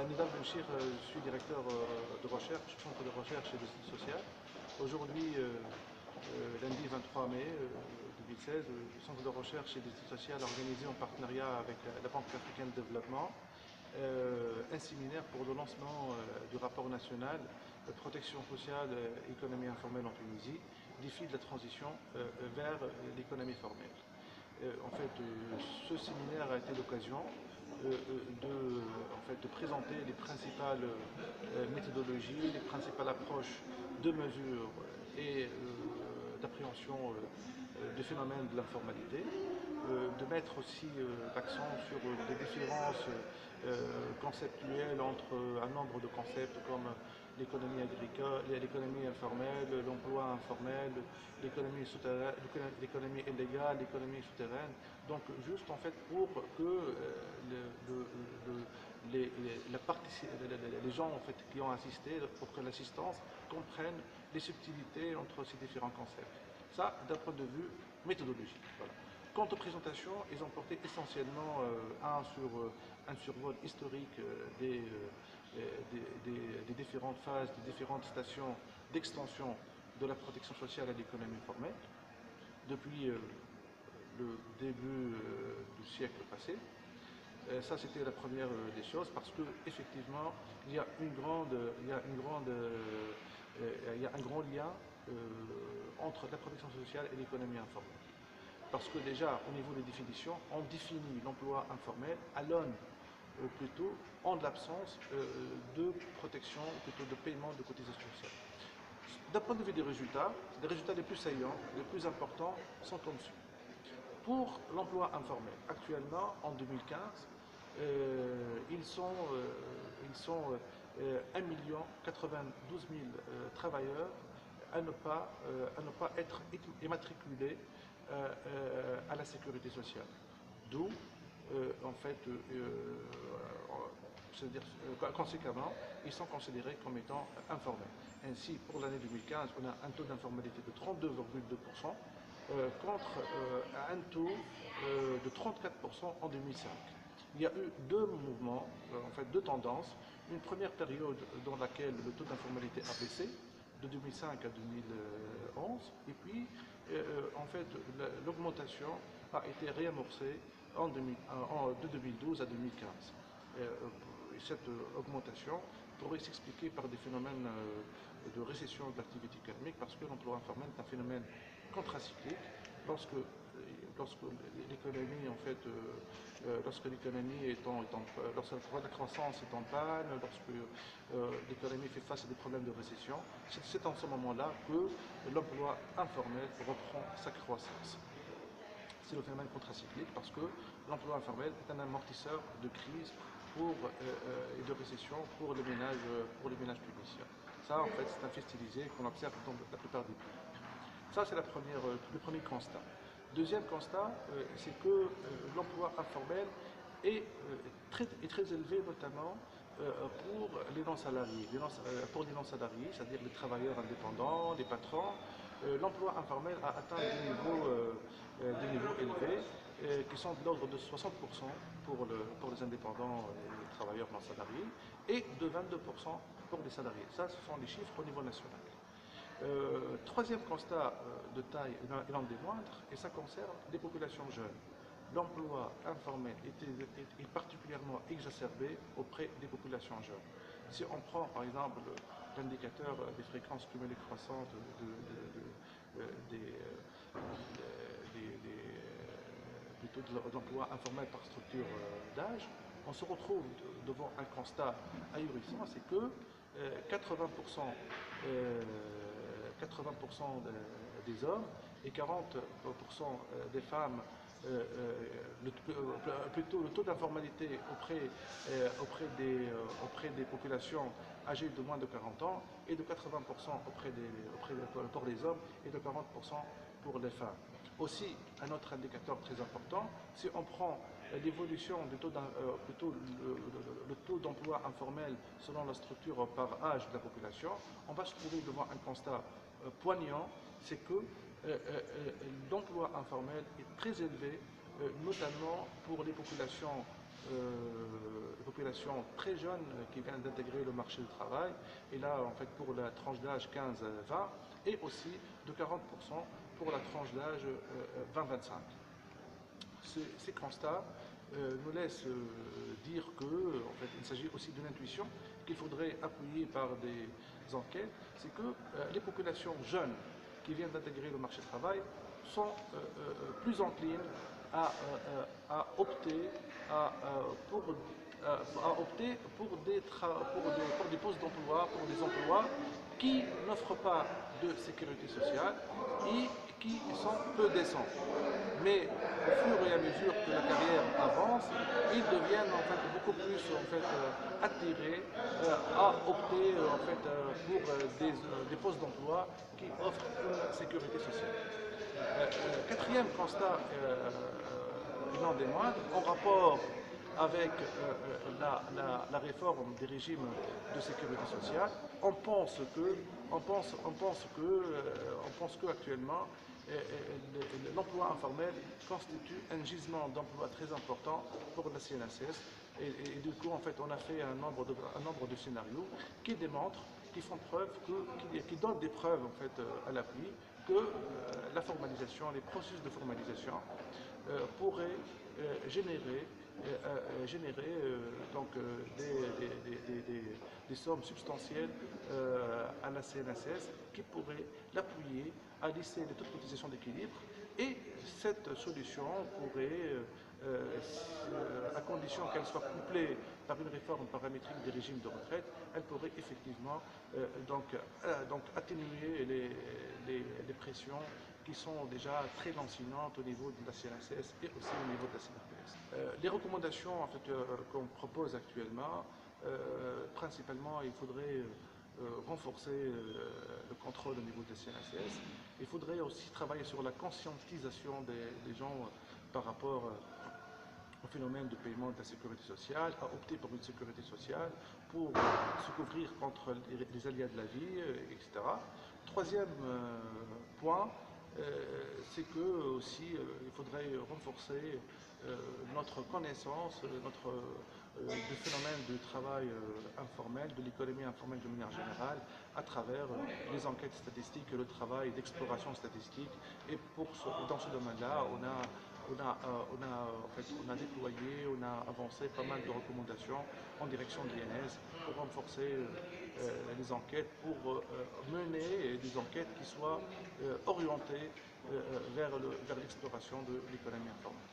Nidal Benchir, je suis directeur de recherche, centre de recherche et d'études sociales. Aujourd'hui, lundi 23 mai 2016, le centre de recherche et d'études sociales a organisé en partenariat avec la Banque africaine de développement un séminaire pour le lancement du rapport national protection sociale et économie informelle en Tunisie, défi de la transition vers l'économie formelle. Ce séminaire a été l'occasion de présenter les principales méthodologies, les principales approches de mesure et d'appréhension du phénomène de l'informalité, de mettre aussi l'accent sur les différences conceptuelles entre un nombre de concepts comme l'économie agricole, l'économie informelle, l'emploi informel, l'économie souterraine, l'économie illégale, l'économie souterraine. Donc juste en fait pour que les gens en fait, qui ont assisté, pour que l'assistance comprenne les subtilités entre ces différents concepts. Ça, d'un point de vue méthodologique. Voilà. Quant aux présentations, ils ont porté essentiellement un survol historique des différentes phases, des différentes stations d'extension de la protection sociale à l'économie formelle, depuis le début du siècle passé. Ça, c'était la première des choses, parce qu'effectivement, il y a un grand lien entre la protection sociale et l'économie informelle. Parce que déjà, au niveau des définitions, on définit l'emploi informel à l'aune plutôt en l'absence de protection, plutôt de paiement de cotisations sociales. D'un point de vue des résultats les plus saillants, les plus importants sont comme suit. Pour l'emploi informel, actuellement, en 2015, ils sont 1 92 000 travailleurs à ne pas être immatriculés à la sécurité sociale. D'où, c'est-à-dire, conséquemment, ils sont considérés comme étant informels. Ainsi, pour l'année 2015, on a un taux d'informalité de 32,2% contre un taux de 34% en 2005. Il y a eu deux mouvements, deux tendances. Une première période dans laquelle le taux d'informalité a baissé, de 2005 à 2011, et puis l'augmentation a été réamorcée de 2012 à 2015. Cette augmentation pourrait s'expliquer par des phénomènes de récession de l'activité économique, parce que l'emploi informel est un phénomène contracyclique. Lorsque l'économie lorsque la croissance est en panne, lorsque l'économie fait face à des problèmes de récession, c'est en ce moment-là que l'emploi informel reprend sa croissance. C'est le phénomène contracyclique, parce que l'emploi informel est un amortisseur de crise et de récession pour les ménages tunisiens. Ça, en fait, c'est un fait stylisé qu'on observe dans la plupart des pays. Ça, c'est le premier constat. Deuxième constat, c'est que l'emploi informel est très élevé, notamment pour les non-salariés. Pour les non-salariés, c'est-à-dire les travailleurs indépendants, les patrons, l'emploi informel a atteint des niveaux élevés, qui sont de l'ordre de 60% pour les indépendants et les travailleurs non-salariés, et de 22% pour les salariés. Ça, ce sont les chiffres au niveau national. Troisième constat de taille, et l'un des moindres, et ça concerne les populations jeunes. L'emploi informel est particulièrement exacerbé auprès des populations jeunes. Si on prend par exemple l'indicateur des fréquences cumulées croissantes du taux de l'emploi informel par structure d'âge, on se retrouve devant un constat ahurissant, c'est que 80% des hommes et 40% des femmes, plutôt le taux d'informalité auprès des populations âgées de moins de 40 ans est de 80% pour les hommes et de 40% pour les femmes. Aussi, un autre indicateur très important, si on prend l'évolution du taux le taux d'emploi informel selon la structure par âge de la population, on va se trouver devant un constat poignant, c'est que l'emploi informel est très élevé, notamment pour les populations une population très jeune qui vient d'intégrer le marché du travail, et là en fait pour la tranche d'âge 15-20, et aussi de 40% pour la tranche d'âge 20-25. Ces constats nous laissent dire que, en fait, il s'agit aussi d'une intuition qu'il faudrait appuyer par des enquêtes, c'est que les populations jeunes qui viennent d'intégrer le marché du travail sont plus enclines à opter pour des postes d'emploi, pour des emplois qui n'offrent pas de sécurité sociale et qui sont peu décents. Mais au fur et à mesure que la carrière avance, ils deviennent en fait beaucoup plus attirés à opter pour des postes d'emploi qui offrent une sécurité sociale. Quatrième constat, non des moindres, en rapport avec la réforme des régimes de sécurité sociale, on pense que actuellement l'emploi informel constitue un gisement d'emploi très important pour la CNSS. Et du coup, en fait, on a fait un nombre de scénarios qui démontrent, qui font preuve, qui donnent des preuves en fait à l'appui que la formalisation, les processus de formalisation pourraient générer donc des sommes substantielles à la CNSS qui pourraient l'appuyer à lisser les taux de cotisation d'équilibre, et cette solution pourrait, à condition qu'elle soit couplée par une réforme paramétrique des régimes de retraite, elle pourrait effectivement donc atténuer les pressions qui sont déjà très lancinantes au niveau de la CNSS et aussi au niveau de la CNRPS. Les recommandations en fait, qu'on propose actuellement, principalement, il faudrait renforcer le contrôle au niveau de la CNSS. Il faudrait aussi travailler sur la conscientisation des gens par rapport au phénomène de paiement de la sécurité sociale, à opter pour une sécurité sociale, pour se couvrir contre les aléas de la vie, etc. Troisième point, c'est que aussi il faudrait renforcer notre connaissance du phénomène du travail informel, de l'économie informelle de manière générale, à travers les enquêtes statistiques et le travail d'exploration statistique. Et dans ce domaine-là, on a déployé, on a avancé pas mal de recommandations en direction de l'INS pour renforcer les enquêtes, pour mener des enquêtes qui soient orientées vers l'exploration de l'économie informelle.